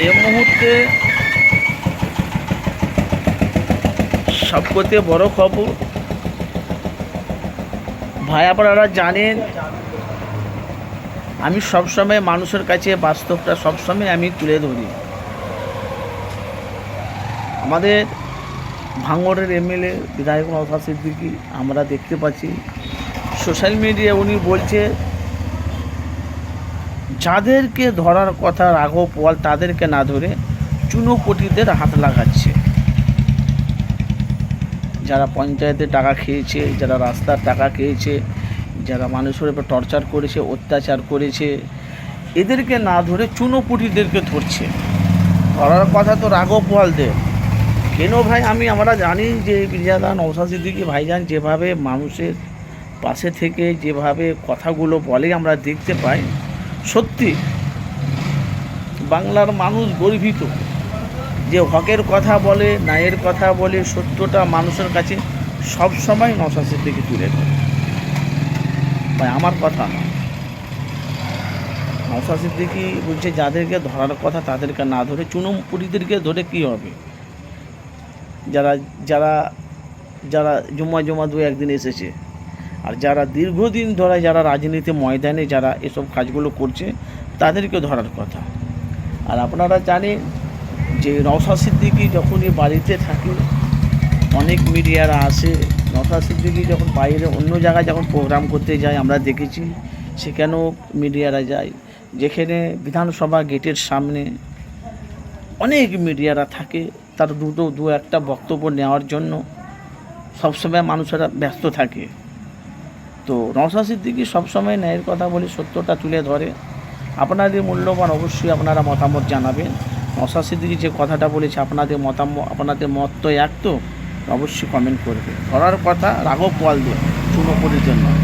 এই মুহূর্তে সবথেকে বড় খবর, ভাই আপনারা জানেন আমি সবসময় মানুষের কাছে বাস্তবটা সবসময় আমি তুলে ধরি। আমাদের ভাঙড়ের এমএলএ বিধায়ক নওশাদ সিদ্দিকী আমরা দেখতে পাচ্ছি সোশ্যাল মিডিয়ায় উনি বলছে যাদেরকে ধরার কথা রাঘব পোয়াল তাদেরকে না ধরে চুনোপটিদের হাত লাগাচ্ছে। যারা পঞ্চায়েতের টাকা খেয়েছে, যারা রাস্তার টাকা খেয়েছে, যারা মানুষের উপর টর্চার করেছে, অত্যাচার করেছে, এদেরকে না ধরে চুনোপুটিদেরকে ধরছে। ধরার কথা তো রাঘব পোয়ালদের। কেন ভাই আমরা জানি যে বিরজাদা নওশাদ সিদ্দিকী ভাইজান যেভাবে মানুষের পাশে থেকে যেভাবে কথাগুলো বলে আমরা দেখতে পাই, সত্যি বাংলার মানুষ গর্বিত যে হকের কথা বলে, ন্যায়ের কথা বলে, সত্যটা মানুষের কাছে সবসময় নওশাদ সিদ্দিকী তুলে ধরে। ভাই আমার কথা না, নওশাদ সিদ্দিকী বলছে যাদেরকে ধরার কথা তাদেরকে না ধরে চুনোপুটিদেরকে ধরে কি হবে? যারা যারা যারা জমা দু একদিন এসেছে, আর যারা দীর্ঘদিন ধরে যারা রাজনীতি ময়দানে যারা এসব কাজগুলো করছে তাদেরকে ধরার কথা। আর আপনারা জানেন যে নওশাদ সিদ্দিকী যখনই বাড়িতে থাকে অনেক মিডিয়ারা আসে। নওশাদ সিদ্দিকী যখন বাইরে অন্য জায়গায় যখন প্রোগ্রাম করতে যায় আমরা দেখেছি, সেখানেও মিডিয়ারা যায়। যেখানে বিধানসভা গেটের সামনে অনেক মিডিয়ারা থাকে, তার দু একটা বক্তব্য নেওয়ার জন্য সবসময় মানুষেরা ব্যস্ত থাকে। তো নওশাদ সিদ্দিকী সবসময় ন্যায়ের কথা বলে সত্যটা তুলে ধরে। আপনাদের মূল্যবান অবশ্যই আপনারা মতামত জানাবেন। নওশাদ সিদ্দিকী যে কথাটা বলেছে আপনাদের মত তো এক, তো অবশ্যই কমেন্ট করবে। ধরার কথা রাঘব পোয়ালদের, চুনোপুটিদের নয়।